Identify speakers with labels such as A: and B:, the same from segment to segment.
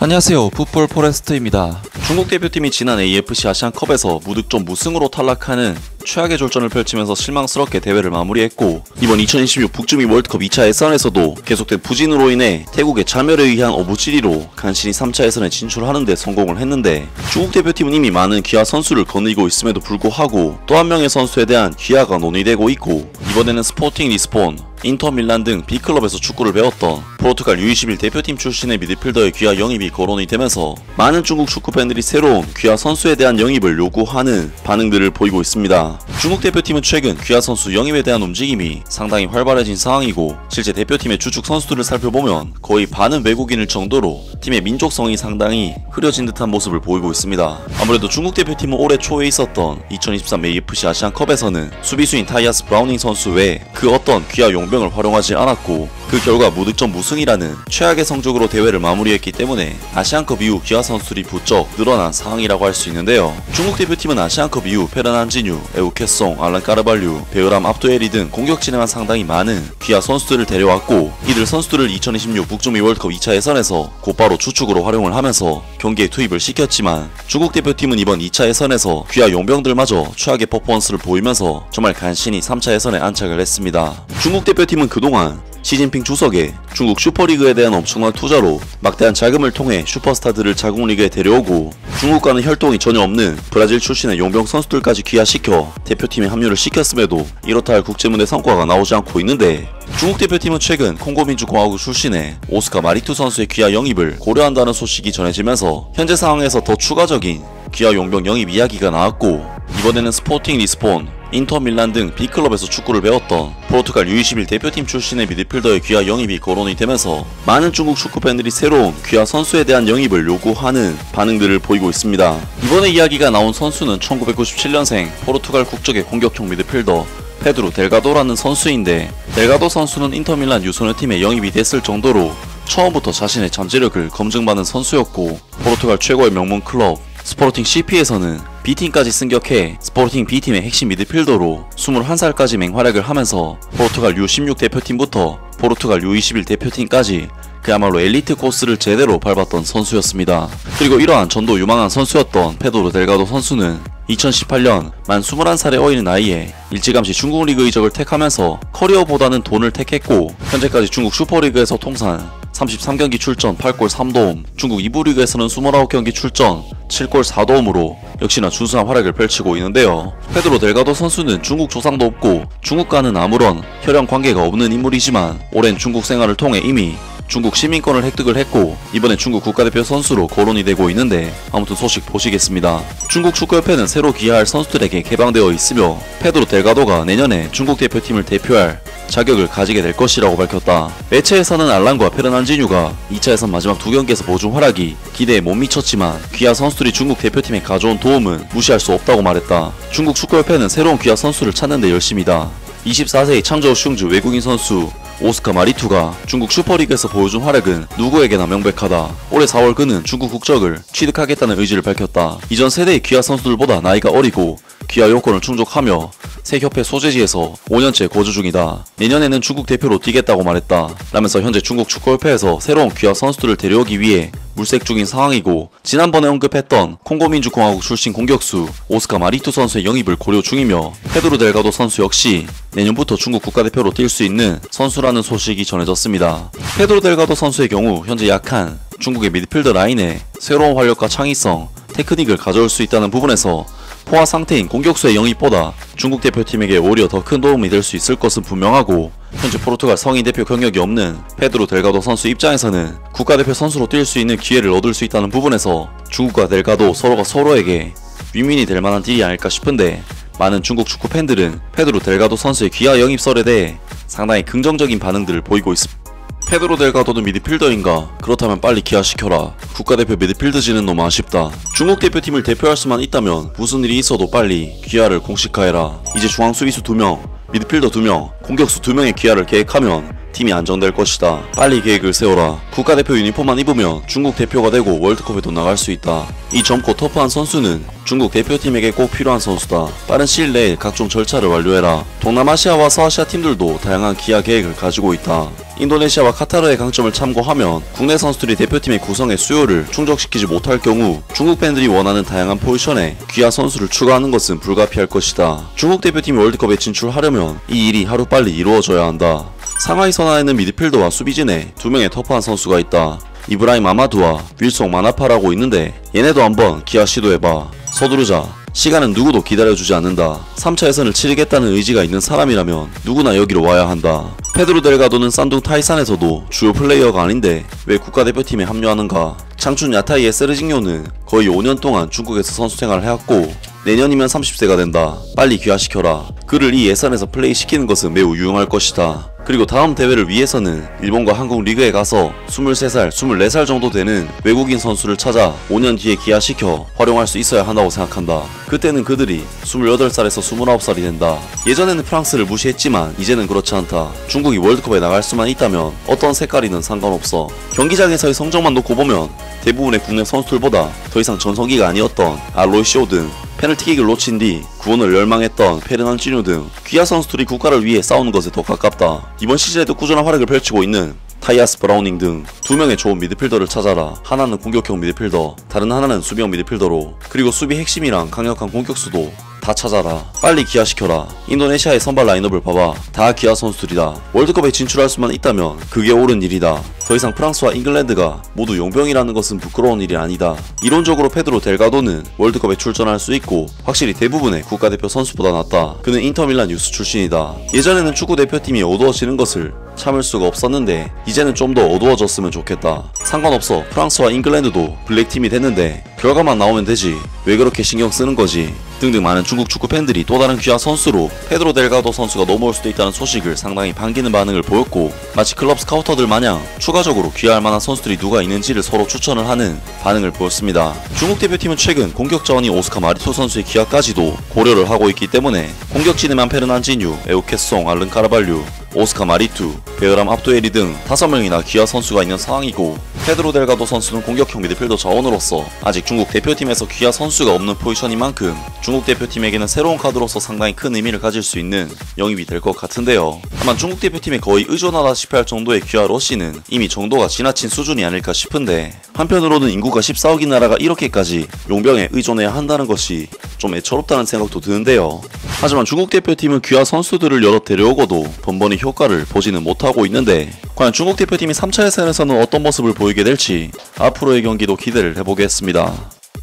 A: 안녕하세요, 풋볼 포레스트입니다. 중국 대표팀이 지난 AFC 아시안컵에서 무득점 무승으로 탈락하는 최악의 졸전을 펼치면서 실망스럽게 대회를 마무리했고, 이번 2026 북중미 월드컵 2차 예선에서도 계속된 부진으로 인해 태국의 자멸에 의한 어부지리로 간신히 3차 예선에 진출하는 데 성공을 했는데, 중국 대표팀은 이미 많은 귀하 선수를 거느리고 있음에도 불구하고 또 한 명의 선수에 대한 귀하가 논의되고 있고, 이번에는 스포팅 리스본, 인터밀란 등 B클럽에서 축구를 배웠던 포르투갈 U21 대표팀 출신의 미드필더의 귀하 영입이 거론이 되면서 많은 중국 축구팬들이 새로운 귀하 선수에 대한 영입을 요구하는 반응들을 보이고 있습니다. 중국 대표팀은 최근 귀하 선수 영입에 대한 움직임이 상당히 활발해진 상황이고, 실제 대표팀의 주축 선수들을 살펴보면 거의 반은 외국인일 정도로 팀의 민족성이 상당히 흐려진 듯한 모습을 보이고 있습니다. 아무래도 중국 대표팀은 올해 초에 있었던 2023 AFC 아시안컵에서는 수비수인 타이아스 브라우닝 선수 외에 그 어떤 귀하 용병을 활용하지 않았고, 그 결과 무득점 무승이라는 최악의 성적으로 대회를 마무리했기 때문에 아시안컵 이후 귀하 선수들이 부쩍 늘어난 상황이라고 할 수 있는데요. 중국 대표팀은 아시안컵 이후 페르난지뉴, 에우케송, 알란 까르발류, 베으람 압도에리 등 공격진에만 상당히 많은 귀하 선수들을 데려왔고, 이들 선수들을 2026 북중미 월드컵 2차 예선에서 곧바로 주축으로 활용을 하면서 경기에 투입을 시켰지만, 중국 대표팀은 이번 2차 예선에서 귀하 용병들마저 최악의 퍼포먼스를 보이면서 정말 간신히 3차 예선에 안착을 했습니다. 중국 대표팀은 그동안 시진핑 주석의 중국 슈퍼리그에 대한 엄청난 투자로 막대한 자금을 통해 슈퍼스타들을 자국리그에 데려오고, 중국과는 혈통이 전혀 없는 브라질 출신의 용병 선수들까지 귀화시켜 대표팀에 합류를 시켰음에도 이렇다 할 국제무대 성과가 나오지 않고 있는데, 중국 대표팀은 최근 콩고민주공화국 출신의 오스카 마리투 선수의 귀화 영입을 고려한다는 소식이 전해지면서 현재 상황에서 더 추가적인 귀화 용병 영입 이야기가 나왔고, 이번에는 스포팅 리스본, 인터밀란 등 B클럽에서 축구를 배웠던 포르투갈 U21 대표팀 출신의 미드필더의 귀하 영입이 거론이 되면서 많은 중국 축구팬들이 새로운 귀하 선수에 대한 영입을 요구하는 반응들을 보이고 있습니다. 이번에 이야기가 나온 선수는 1997년생 포르투갈 국적의 공격형 미드필더 페드로 델가도라는 선수인데, 델가도 선수는 인터밀란 유소년팀에 영입이 됐을 정도로 처음부터 자신의 잠재력을 검증받은 선수였고, 포르투갈 최고의 명문 클럽 스포르팅 CP에서는 B팀까지 승격해 스포르팅 B팀의 핵심 미드필더로 21살까지 맹활약을 하면서 포르투갈 U16 대표팀부터 포르투갈 U21 대표팀까지 그야말로 엘리트 코스를 제대로 밟았던 선수였습니다. 그리고 이러한 전도 유망한 선수였던 페드로 델가도 선수는 2018년 만 21살의 어린 나이에 일찌감치 중국 리그 이적을 택하면서 커리어보다는 돈을 택했고, 현재까지 중국 슈퍼리그에서 통산 33경기 출전 8골 3도움, 중국 2부 리그에서는 29경기 출전 7골 4도움으로 역시나 준수한 활약을 펼치고 있는데요. 페드로 델가도 선수는 중국 조상도 없고 중국과는 아무런 혈연 관계가 없는 인물이지만, 오랜 중국 생활을 통해 이미 중국 시민권을 획득을 했고, 이번에 중국 국가대표 선수로 거론이 되고 있는데, 아무튼 소식 보시겠습니다. 중국 축구협회는 새로 귀화할 선수들에게 개방되어 있으며, 페드로 델가도가 내년에 중국 대표팀을 대표할 자격을 가지게 될 것이라고 밝혔다. 매체에서는 알란과 페르난지뉴가 2차 예선 마지막 두 경기에서 보여준 활약이 기대에 못 미쳤지만, 귀하 선수들이 중국 대표팀에 가져온 도움은 무시할 수 없다고 말했다. 중국 축구협회는 새로운 귀하 선수를 찾는 데 열심이다. 24세의 창저우 슝즈 외국인 선수 오스카 마리투가 중국 슈퍼리그에서 보여준 활약은 누구에게나 명백하다. 올해 4월 그는 중국 국적을 취득하겠다는 의지를 밝혔다. 이전 세대의 귀하 선수들보다 나이가 어리고 귀하 요건을 충족하며 새 협회 소재지에서 5년째 거주 중이다. 내년에는 중국 대표로 뛰겠다고 말했다. 라면서 현재 중국 축구협회에서 새로운 귀하 선수들을 데려오기 위해 물색 중인 상황이고, 지난번에 언급했던 콩고민주공화국 출신 공격수 오스카 마리투 선수의 영입을 고려 중이며, 페드로 델가도 선수 역시 내년부터 중국 국가대표로 뛸 수 있는 선수라는 소식이 전해졌습니다. 페드로 델가도 선수의 경우 현재 약한 중국의 미드필더 라인에 새로운 활력과 창의성, 테크닉을 가져올 수 있다는 부분에서 포화 상태인 공격수의 영입보다 중국 대표팀에게 오히려 더 큰 도움이 될 수 있을 것은 분명하고, 현재 포르투갈 성인 대표 경력이 없는 페드로 델가도 선수 입장에서는 국가대표 선수로 뛸 수 있는 기회를 얻을 수 있다는 부분에서 중국과 델가도 서로가 서로에게 윈윈이 될 만한 딜이 아닐까 싶은데, 많은 중국 축구 팬들은 페드로 델가도 선수의 귀하 영입설에 대해 상당히 긍정적인 반응들을 보이고 있습니다. 페드로 델가도는 미드필더인가? 그렇다면 빨리 귀화시켜라. 국가대표 미드필드지는 너무 아쉽다. 중국 대표팀을 대표할 수만 있다면 무슨 일이 있어도 빨리 귀화를 공식화해라. 이제 중앙 수비수 2명, 미드필더 2명, 공격수 2명의 귀화를 계획하면 팀이 안정될 것이다. 빨리 계획을 세워라. 국가대표 유니폼만 입으면 중국 대표가 되고 월드컵에도 나갈 수 있다. 이 젊고 터프한 선수는 중국 대표팀에게 꼭 필요한 선수다. 빠른 시일 내에 각종 절차를 완료해라. 동남아시아와 서아시아 팀들도 다양한 기아 계획을 가지고 있다. 인도네시아와 카타르의 강점을 참고하면 국내 선수들이 대표팀의 구성의 수요를 충족시키지 못할 경우 중국 팬들이 원하는 다양한 포지션에 기아 선수를 추가하는 것은 불가피할 것이다. 중국 대표팀이 월드컵에 진출하려면 이 일이 하루빨리 이루어져야 한다. 상하이 선화에는 미드필더와 수비진에 두 명의 터프한 선수가 있다. 이브라임 아마두와 윌송 마나파라고 있는데 얘네도 한번 기아 시도해봐. 서두르자. 시간은 누구도 기다려주지 않는다. 3차 예선을 치르겠다는 의지가 있는 사람이라면 누구나 여기로 와야 한다. 페드로 델가도는 산둥 타이산에서도 주요 플레이어가 아닌데 왜 국가대표팀에 합류하는가. 장춘 야타이의 세르징요는 거의 5년 동안 중국에서 선수 생활을 해왔고 내년이면 30세가 된다. 빨리 귀화시켜라. 그를 이 예선에서 플레이시키는 것은 매우 유용할 것이다. 그리고 다음 대회를 위해서는 일본과 한국 리그에 가서 23살, 24살 정도 되는 외국인 선수를 찾아 5년 뒤에 기아시켜 활용할 수 있어야 한다고 생각한다. 그때는 그들이 28살에서 29살이 된다. 예전에는 프랑스를 무시했지만 이제는 그렇지 않다. 중국이 월드컵에 나갈 수만 있다면 어떤 색깔이든 상관없어. 경기장에서의 성적만 놓고 보면 대부분의 국내 선수들보다 더 이상 전성기가 아니었던 알로이시오 등 페널티킥을 놓친 뒤 구원을 열망했던 페르난지뉴 등 귀하 선수들이 국가를 위해 싸우는 것에 더 가깝다. 이번 시즌에도 꾸준한 활약을 펼치고 있는 타이아스 브라우닝 등 두 명의 좋은 미드필더를 찾아라. 하나는 공격형 미드필더, 다른 하나는 수비형 미드필더로, 그리고 수비 핵심이랑 강력한 공격수도 다 찾아라. 빨리 기아시켜라. 인도네시아의 선발 라인업을 봐봐. 다 기아 선수들이다. 월드컵에 진출할 수만 있다면 그게 옳은 일이다. 더 이상 프랑스와 잉글랜드가 모두 용병이라는 것은 부끄러운 일이 아니다. 이론적으로 페드로 델가도는 월드컵에 출전할 수 있고 확실히 대부분의 국가대표 선수보다 낫다. 그는 인터밀란 유스 출신이다. 예전에는 축구대표팀이 어두워지는 것을 참을 수가 없었는데 이제는 좀 더 어두워졌으면 좋겠다. 상관없어. 프랑스와 잉글랜드도 블랙팀이 됐는데 결과만 나오면 되지. 왜 그렇게 신경 쓰는 거지? 등등 많은 중국 축구 팬들이 또 다른 귀하 선수로 페드로 델가도 선수가 넘어올 수도 있다는 소식을 상당히 반기는 반응을 보였고 마치 클럽 스카우터들 마냥 추가적으로 귀화할 만한 선수들이 누가 있는지를 서로 추천을 하는 반응을 보였습니다. 중국 대표팀은 최근 공격 자원이 오스카 마리토 선수의 귀화까지도 고려를 하고 있기 때문에 공격진에만 페르난지뉴, 에우케송, 알른 카르발류, 오스카 마리투, 베어람 압도에리 등 5명이나 귀하 선수가 있는 상황이고 페드로 델가도 선수는 공격형 미드필더 자원으로서 아직 중국 대표팀에서 귀하 선수가 없는 포지션인 만큼 중국 대표팀에게는 새로운 카드로서 상당히 큰 의미를 가질 수 있는 영입이 될 것 같은데요. 다만 중국 대표팀에 거의 의존하다시피 할 정도의 귀하 러시는 이미 정도가 지나친 수준이 아닐까 싶은데 한편으로는 인구가 14억인 나라가 이렇게까지 용병에 의존해야 한다는 것이 좀 애처롭다는 생각도 드는데요. 하지만 중국 대표팀은 귀하 선수들을 여러 데려오고도 번번이 효과를 보지는 못하고 있는데 과연 중국 대표팀이 3차 예선에서는 어떤 모습을 보이게 될지 앞으로의 경기도 기대를 해보겠습니다.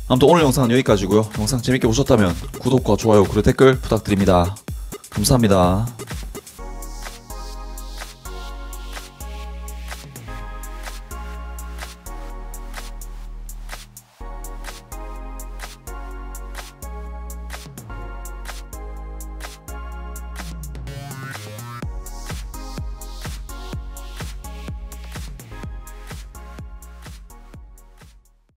B: 아무튼 오늘 영상은 여기까지고요. 영상 재밌게 보셨다면 구독과 좋아요 그리고 댓글 부탁드립니다. 감사합니다.